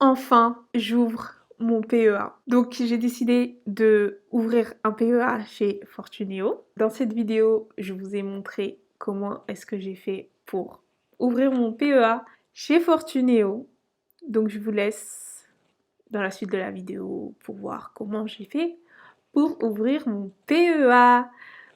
Enfin, j'ouvre mon PEA. Donc, j'ai décidé de ouvrir un PEA chez Fortuneo. Dans cette vidéo, je vous ai montré comment est-ce que j'ai fait pour ouvrir mon PEA chez Fortuneo. Donc, je vous laisse dans la suite de la vidéo pour voir comment j'ai fait pour ouvrir mon PEA.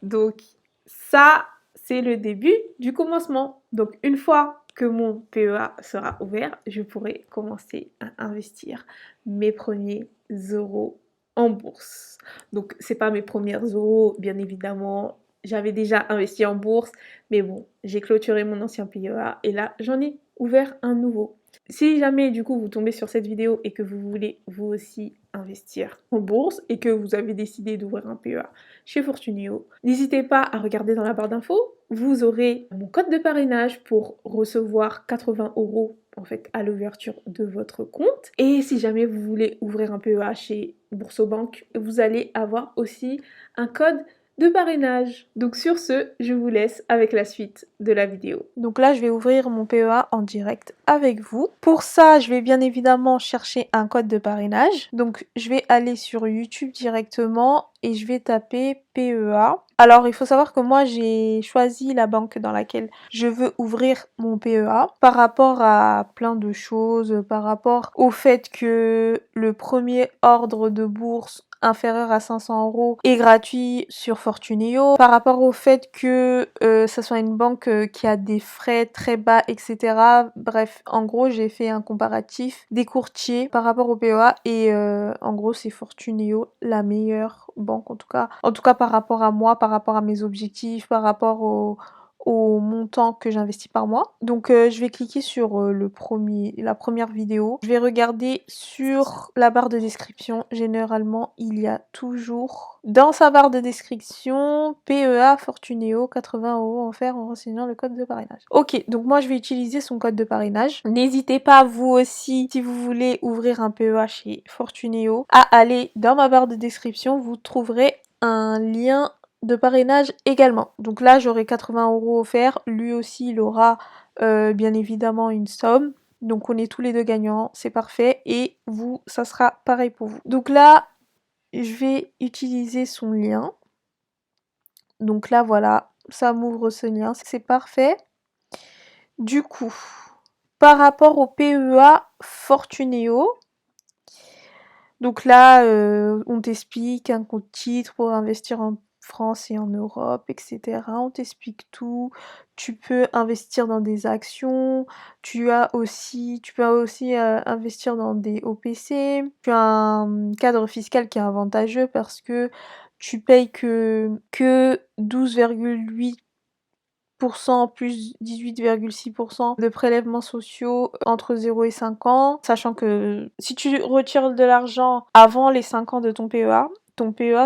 Donc, ça, c'est le début du commencement. Donc, une fois que mon PEA sera ouvert, je pourrai commencer à investir mes premiers euros en bourse. Donc, c'est pas mes premiers euros, bien évidemment. J'avais déjà investi en bourse, mais bon, j'ai clôturé mon ancien PEA et là, j'en ai ouvert un nouveau. Si jamais du coup vous tombez sur cette vidéo et que vous voulez vous aussi investir en bourse et que vous avez décidé d'ouvrir un PEA chez Fortuneo, n'hésitez pas à regarder dans la barre d'infos. Vous aurez mon code de parrainage pour recevoir 80 € en fait à l'ouverture de votre compte. Et si jamais vous voulez ouvrir un PEA chez Boursobank, vous allez avoir aussi un code de parrainage. Donc sur ce, je vous laisse avec la suite de la vidéo. Donc là, je vais ouvrir mon PEA en direct avec vous. Pour ça, je vais bien évidemment chercher un code de parrainage. Donc je vais aller sur YouTube directement et je vais taper PEA. Alors, il faut savoir que moi, j'ai choisi la banque dans laquelle je veux ouvrir mon PEA par rapport à plein de choses, par rapport au fait que le premier ordre de bourse inférieur à 500 € est gratuit sur Fortuneo, par rapport au fait que ça soit une banque qui a des frais très bas, etc. Bref, en gros, j'ai fait un comparatif des courtiers par rapport au PEA et en gros, c'est Fortuneo la meilleure banque en tout cas par rapport à moi, par rapport à mes objectifs, par rapport au montant que j'investis par mois. Donc je vais cliquer sur la première vidéo. Je vais regarder sur la barre de description. Généralement, il y a toujours dans sa barre de description PEA Fortuneo 80 € offert en renseignant le code de parrainage. Ok, donc moi je vais utiliser son code de parrainage. N'hésitez pas vous aussi, si vous voulez ouvrir un PEA chez Fortuneo, à aller dans ma barre de description. Vous trouverez un lien de parrainage également. Donc là, j'aurai 80 € offerts. Lui aussi, il aura bien évidemment une somme. Donc on est tous les deux gagnants, c'est parfait. Et vous, ça sera pareil pour vous. Donc là, je vais utiliser son lien. Donc là, voilà, ça m'ouvre ce lien, c'est parfait. Du coup, par rapport au PEA Fortuneo, donc là, on t'explique un compte titre pour investir en France et en Europe, etc. On t'explique tout. Tu peux investir dans des actions. Tu peux aussi investir dans des OPC. Tu as un cadre fiscal qui est avantageux parce que tu payes que 12,8% plus 18,6% de prélèvements sociaux entre 0 et 5 ans, sachant que si tu retires de l'argent avant les 5 ans de ton PEA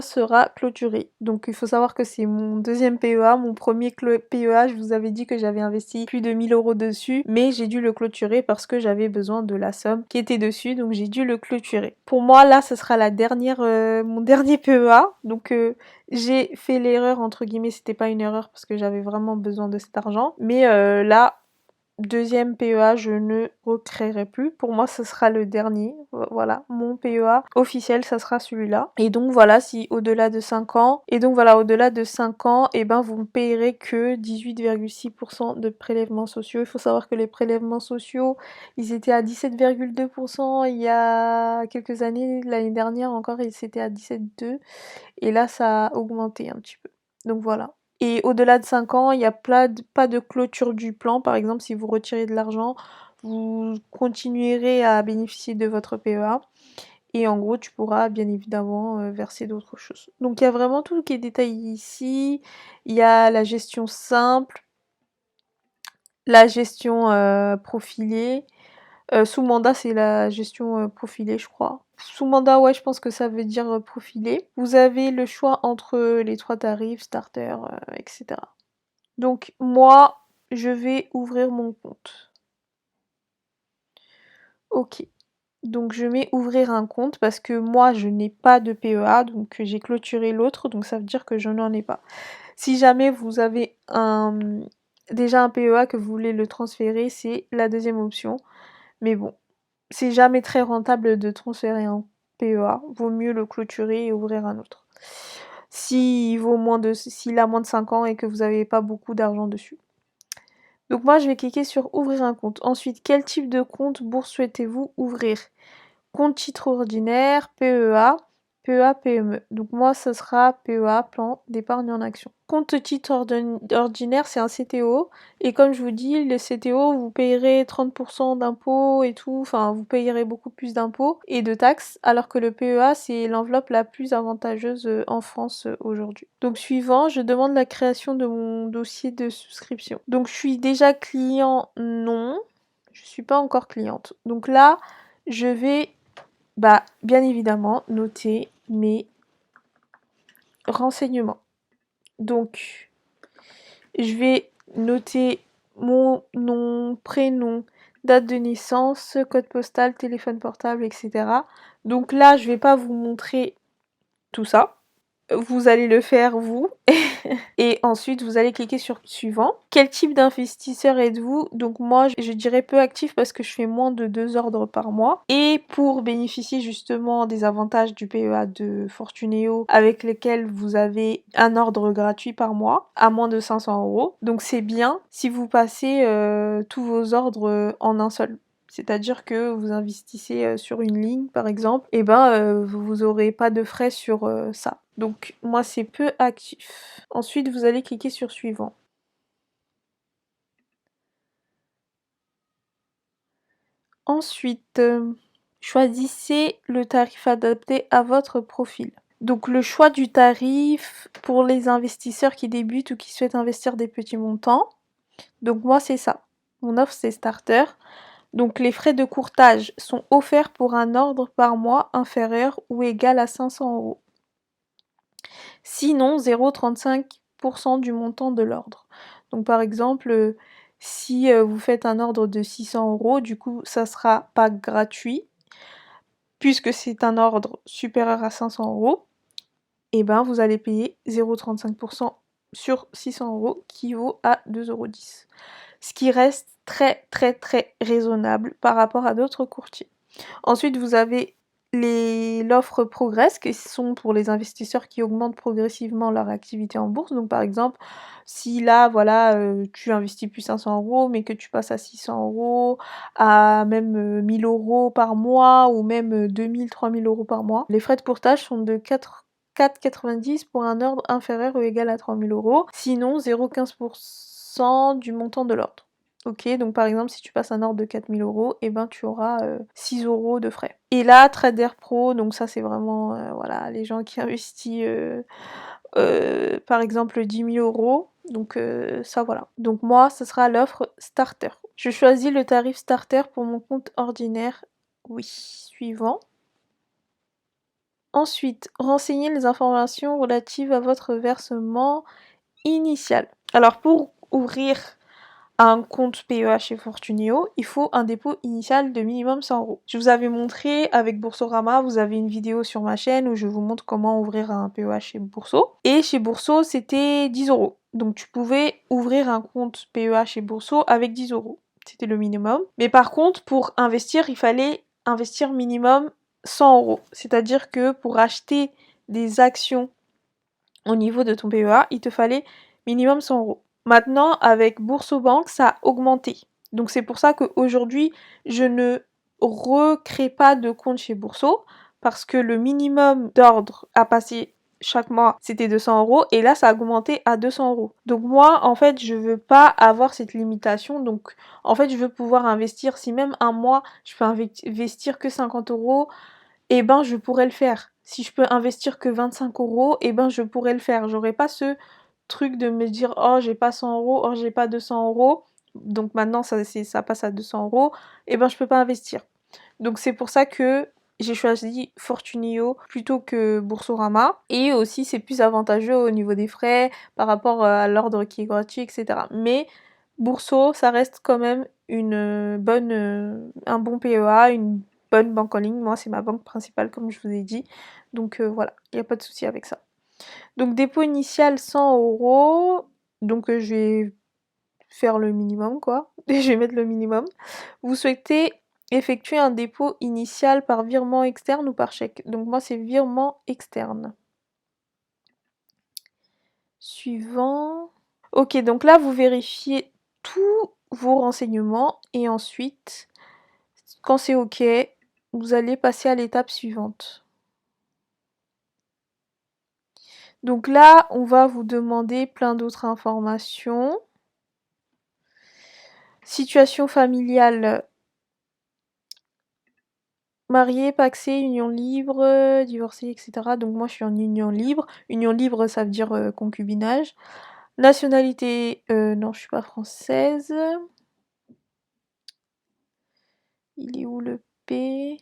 sera clôturé. Donc il faut savoir que c'est mon deuxième PEA, mon premier PEA, je vous avais dit que j'avais investi plus de 1000 € dessus, mais j'ai dû le clôturer parce que j'avais besoin de la somme qui était dessus, donc j'ai dû le clôturer. Pour moi, là, ce sera mon dernier PEA, donc j'ai fait l'erreur, entre guillemets, c'était pas une erreur parce que j'avais vraiment besoin de cet argent. Mais là, deuxième PEA, je ne recréerai plus. Pour moi, ce sera le dernier. Voilà, mon PEA officiel, ça sera celui-là. Et donc voilà, si au-delà de 5 ans, et ben vous ne payerez que 18,6% de prélèvements sociaux. Il faut savoir que les prélèvements sociaux, ils étaient à 17,2% il y a quelques années. L'année dernière encore, ils étaient à 17,2%. Et là, ça a augmenté un petit peu. Donc voilà. Et au-delà de 5 ans, il n'y a pas de clôture du plan. Par exemple, si vous retirez de l'argent, vous continuerez à bénéficier de votre PEA. Et en gros, tu pourras bien évidemment verser d'autres choses. Donc il y a vraiment tout qui est détaillé ici. Il y a la gestion simple, la gestion profilée. Sous mandat, c'est la gestion profilée, je crois. Sous mandat, ouais, je pense que ça veut dire profilé. Vous avez le choix entre les 3 tarifs, starter, etc. Donc moi, je vais ouvrir mon compte. Ok. Donc je mets ouvrir un compte parce que moi, je n'ai pas de PEA, donc j'ai clôturé l'autre, donc ça veut dire que je n'en ai pas. Si jamais vous avez déjà un PEA que vous voulez le transférer, c'est la deuxième option. Mais bon, c'est jamais très rentable de transférer un PEA. Vaut mieux le clôturer et ouvrir un autre. S'il a moins de 5 ans et que vous n'avez pas beaucoup d'argent dessus. Donc moi, je vais cliquer sur ouvrir un compte. Ensuite, quel type de compte bourse souhaitez-vous ouvrir? Compte titre ordinaire, PEA, PEA, PME. Donc moi, ce sera PEA, plan d'épargne en action. Compte titre ordinaire, c'est un CTO. Et comme je vous dis, le CTO, vous payerez 30% d'impôts et tout. Enfin, vous payerez beaucoup plus d'impôts et de taxes. Alors que le PEA, c'est l'enveloppe la plus avantageuse en France aujourd'hui. Donc suivant, je demande la création de mon dossier de souscription. Donc je suis déjà client, non. Je suis pas encore cliente. Donc là, je vais bien évidemment, noter mes renseignements. Donc, je vais noter mon nom, prénom, date de naissance, code postal, téléphone portable, etc. Donc là, je vais pas vous montrer tout ça. Vous allez le faire vous. Et ensuite, vous allez cliquer sur suivant. Quel type d'investisseur êtes-vous? Donc moi, je dirais peu actif parce que je fais moins de 2 ordres par mois. Et pour bénéficier justement des avantages du PEA de Fortuneo avec lesquels vous avez un ordre gratuit par mois à moins de 500 €. Donc c'est bien si vous passez tous vos ordres en un seul. C'est-à-dire que vous investissez sur une ligne, par exemple, et vous n'aurez pas de frais sur ça. Donc moi, c'est peu actif. Ensuite, vous allez cliquer sur suivant. Ensuite, choisissez le tarif adapté à votre profil. Donc le choix du tarif pour les investisseurs qui débutent ou qui souhaitent investir des petits montants. Donc moi, c'est ça. Mon offre, c'est starter. Donc les frais de courtage sont offerts pour un ordre par mois inférieur ou égal à 500 €. Sinon, 0,35% du montant de l'ordre. Donc par exemple, si vous faites un ordre de 600 €, du coup ça sera pas gratuit, puisque c'est un ordre supérieur à 500 €, et vous allez payer 0,35% sur 600 € qui vaut à 2,10 €. Ce qui reste très très très raisonnable par rapport à d'autres courtiers. Ensuite, vous avez l'offre Progress, qui sont pour les investisseurs qui augmentent progressivement leur activité en bourse. Donc par exemple, si là, voilà, tu investis plus 500 €, mais que tu passes à 600 €, à même 1000 € par mois, ou même 2000, 3000 € par mois, les frais de courtage sont de 4,90 pour un ordre inférieur ou égal à 3000 €, sinon 0,15% du montant de l'ordre. Ok, donc par exemple, si tu passes un ordre de 4000 €, tu auras 6 € de frais. Et là, Trader Pro, donc ça c'est vraiment voilà, les gens qui investissent par exemple 10 000 €. Donc ça voilà. Donc moi, ce sera l'offre Starter. Je choisis le tarif Starter pour mon compte ordinaire. Oui, suivant. Ensuite, renseignez les informations relatives à votre versement initial. Alors pour ouvrir un compte PEA chez Fortuneo, il faut un dépôt initial de minimum 100 €. Je vous avais montré avec Boursorama, vous avez une vidéo sur ma chaîne où je vous montre comment ouvrir un PEA chez Bourso. Et chez Bourso, c'était 10 €. Donc tu pouvais ouvrir un compte PEA chez Bourso avec 10 €. C'était le minimum. Mais par contre, pour investir, il fallait investir minimum 100 €. C'est-à-dire que pour acheter des actions au niveau de ton PEA, il te fallait minimum 100 €. Maintenant, avec Boursobank, ça a augmenté. Donc c'est pour ça qu'aujourd'hui, je ne recrée pas de compte chez Bourso, parce que le minimum d'ordre à passer chaque mois, c'était 200 € et là, ça a augmenté à 200 €. Donc moi, en fait, je veux pas avoir cette limitation. Donc en fait, je veux pouvoir investir. Si même un mois, je peux investir que 50 €, je pourrais le faire. Si je peux investir que 25 €, je pourrais le faire. J'aurais pas ce truc de me dire oh j'ai pas 100 €, oh j'ai pas 200 €, donc maintenant ça passe à 200 €, je peux pas investir. Donc c'est pour ça que j'ai choisi Fortuneo plutôt que Boursorama, et aussi c'est plus avantageux au niveau des frais par rapport à l'ordre qui est gratuit, etc. Mais Bourso, ça reste quand même un bon PEA, une bonne banque en ligne. Moi c'est ma banque principale comme je vous ai dit, donc voilà, il n'y a pas de souci avec ça. Donc dépôt initial 100 €. Donc je vais faire le minimum quoi. Je vais mettre le minimum. Vous souhaitez effectuer un dépôt initial par virement externe ou par chèque. Donc moi c'est virement externe. Suivant. Ok, donc là vous vérifiez tous vos renseignements et ensuite, quand c'est ok, vous allez passer à l'étape suivante. Donc là, on va vous demander plein d'autres informations. Situation familiale. Marié, pacsé, union libre, divorcé, etc. Donc moi je suis en union libre. Union libre, ça veut dire concubinage. Nationalité, non, je suis pas française. Il est où le P?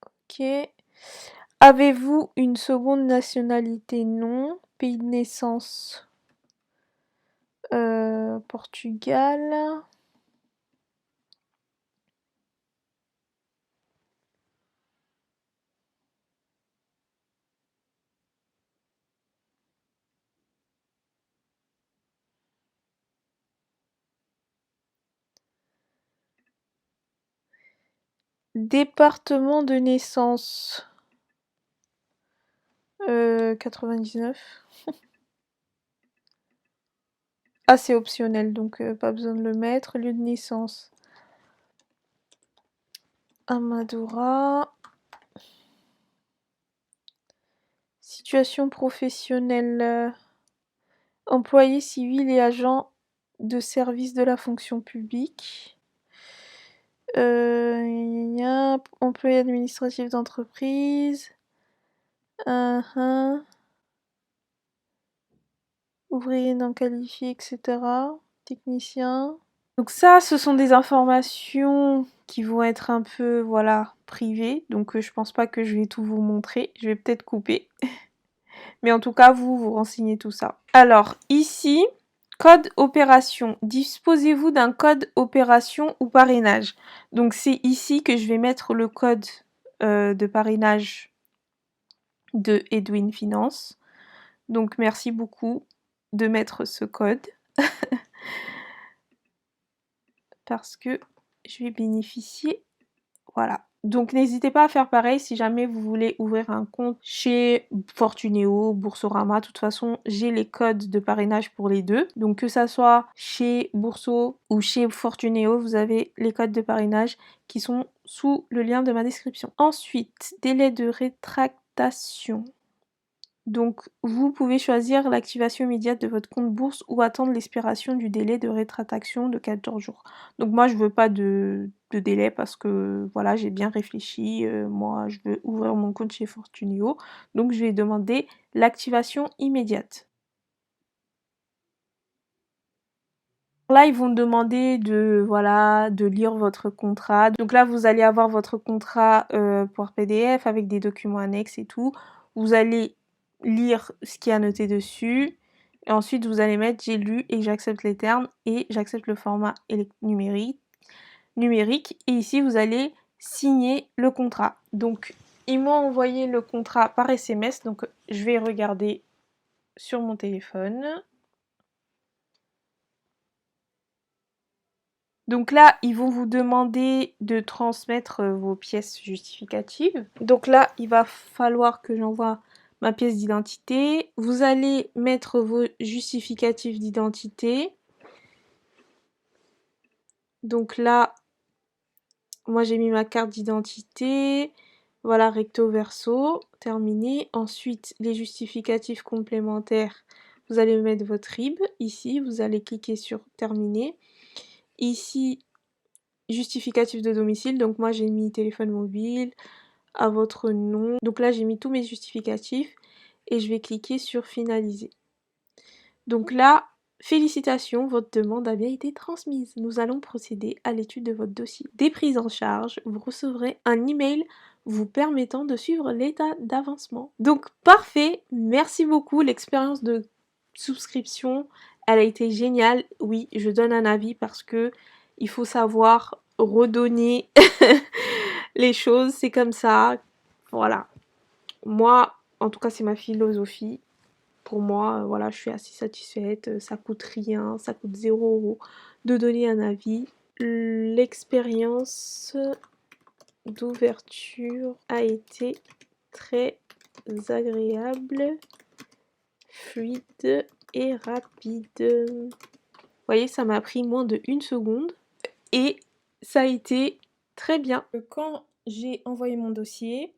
Ok. Avez-vous une seconde nationalité? Non. Pays de naissance, Portugal. Département de naissance, 99. Ah, c'est optionnel, donc pas besoin de le mettre. Lieu de naissance, Amadora. Situation professionnelle, employé civil et agent de service de la fonction publique. Employé administratif d'entreprise. Ouvrier non qualifié, etc. Technicien. Donc ça, ce sont des informations qui vont être un peu, voilà, privées. Donc je pense pas que je vais tout vous montrer. Je vais peut-être couper. Mais en tout cas, vous renseignez tout ça. Alors, ici, code opération. Disposez-vous d'un code opération ou parrainage. Donc c'est ici que je vais mettre le code de parrainage de Edwin Finance. Donc merci beaucoup de mettre ce code. Parce que je vais bénéficier. Voilà. Donc n'hésitez pas à faire pareil si jamais vous voulez ouvrir un compte chez Fortunéo, Boursorama. De toute façon, j'ai les codes de parrainage pour les deux. Donc que ça soit chez Bourso ou chez Fortunéo, vous avez les codes de parrainage qui sont sous le lien de ma description. Ensuite, délai de rétractation. Donc, vous pouvez choisir l'activation immédiate de votre compte bourse ou attendre l'expiration du délai de rétractation de 14 jours. Donc moi, je veux pas de délai parce que voilà, j'ai bien réfléchi. Moi, je veux ouvrir mon compte chez Fortuneo. Donc, je vais demander l'activation immédiate. Là, ils vont demander voilà, de lire votre contrat. Donc là, vous allez avoir votre contrat pour PDF avec des documents annexes et tout. Vous allez lire ce qui est noté dessus. Et ensuite, vous allez mettre j'ai lu et j'accepte les termes et j'accepte le format numérique. Et ici, vous allez signer le contrat. Donc, ils m'ont envoyé le contrat par SMS. Donc, je vais regarder sur mon téléphone. Donc là, ils vont vous demander de transmettre vos pièces justificatives. Donc là, il va falloir que j'envoie ma pièce d'identité. Vous allez mettre vos justificatifs d'identité. Donc là, moi j'ai mis ma carte d'identité. Voilà, recto verso, terminé. Ensuite, les justificatifs complémentaires. Vous allez mettre votre RIB. Ici, vous allez cliquer sur terminer. Ici, justificatif de domicile, donc moi j'ai mis téléphone mobile à votre nom. Donc là j'ai mis tous mes justificatifs et je vais cliquer sur finaliser. Donc là, félicitations, votre demande a bien été transmise. Nous allons procéder à l'étude de votre dossier. Dès prise en charge, vous recevrez un email vous permettant de suivre l'état d'avancement. Donc parfait, merci beaucoup, l'expérience de souscription, elle a été géniale. Oui, je donne un avis parce que il faut savoir redonner les choses, c'est comme ça. Voilà. Moi, en tout cas, c'est ma philosophie. pour moi, voilà, je suis assez satisfaite, ça coûte rien, ça coûte 0 € de donner un avis. L'expérience d'ouverture a été très agréable, fluide et rapide. Vous voyez, ça m'a pris moins de 1 seconde et ça a été très bien. Quand j'ai envoyé mon dossier,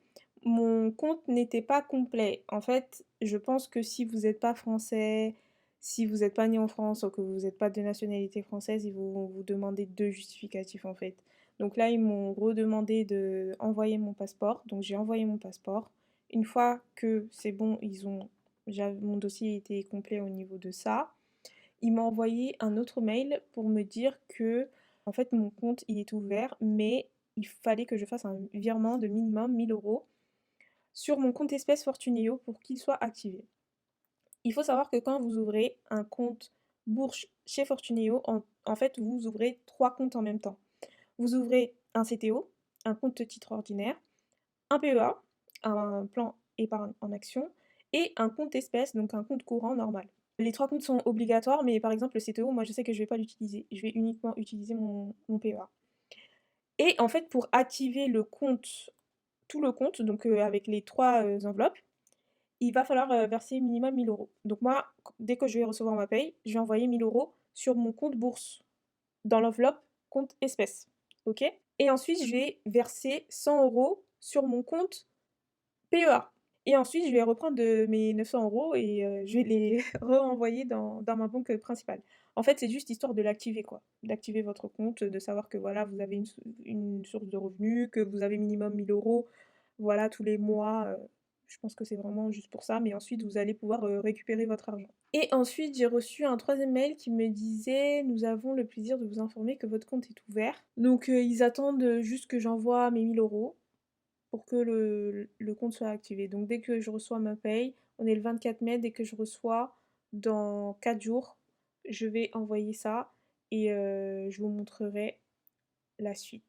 mon compte n'était pas complet. En fait, je pense que si vous n'êtes pas français, si vous n'êtes pas né en France ou que vous n'êtes pas de nationalité française, ils vont vous demander 2 justificatifs en fait. Donc là, ils m'ont redemandé d'envoyer mon passeport. Donc j'ai envoyé mon passeport. Une fois que c'est bon, mon dossier était complet au niveau de ça. Ils m'ont envoyé un autre mail pour me dire que en fait mon compte il est ouvert, mais il fallait que je fasse un virement de minimum 1 000 € sur mon compte espèce Fortuneo pour qu'il soit activé. Il faut savoir que quand vous ouvrez un compte bourse chez Fortuneo, en fait vous ouvrez 3 comptes en même temps. Vous ouvrez un CTO, un compte titre ordinaire, un PEA, un plan épargne en action, et un compte espèce, donc un compte courant normal. Les 3 comptes sont obligatoires, mais par exemple le CTO, moi je sais que je vais pas l'utiliser. Je vais uniquement utiliser mon PEA. Et en fait, pour activer le compte, tout le compte, donc avec les 3 enveloppes, il va falloir verser minimum 1 000 €. Donc moi, dès que je vais recevoir ma paye, je vais envoyer 1 000 € sur mon compte bourse, dans l'enveloppe compte espèce. OK? Et ensuite, je vais verser 100 € sur mon compte PEA. Et ensuite, je vais reprendre mes 900 € et je vais les renvoyer dans ma banque principale. En fait, c'est juste histoire de l'activer, quoi. D'activer votre compte, de savoir que voilà, vous avez une source de revenus, que vous avez minimum 1 000 €, voilà, tous les mois. Je pense que c'est vraiment juste pour ça, mais ensuite vous allez pouvoir récupérer votre argent. Et ensuite, j'ai reçu un 3e mail qui me disait: «Nous avons le plaisir de vous informer que votre compte est ouvert». Donc ils attendent juste que j'envoie mes 1 000 € pour que le compte soit activé. Donc dès que je reçois ma paye, on est le 24 mai, dès que je reçois, dans 4 jours, je vais envoyer ça et je vous montrerai la suite.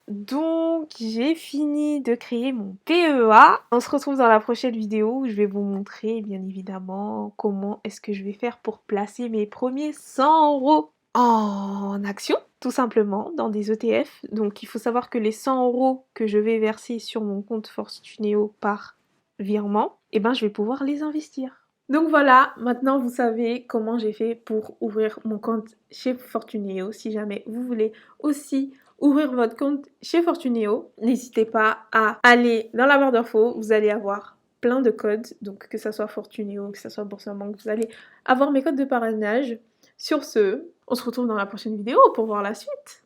Donc j'ai fini de créer mon PEA. On se retrouve dans la prochaine vidéo où je vais vous montrer bien évidemment comment est-ce que je vais faire pour placer mes premiers 100 € en action, tout simplement, dans des ETF. Donc il faut savoir que les 100 € que je vais verser sur mon compte Fortuneo par virement, eh ben je vais pouvoir les investir. Donc voilà, maintenant vous savez comment j'ai fait pour ouvrir mon compte chez Fortuneo. Si jamais vous voulez aussi ouvrir votre compte chez Fortuneo, n'hésitez pas à aller dans la barre d'infos, vous allez avoir plein de codes, donc que ça soit Fortuneo, que ça soit Boursorama, vous allez avoir mes codes de parrainage. Sur ce, on se retrouve dans la prochaine vidéo pour voir la suite.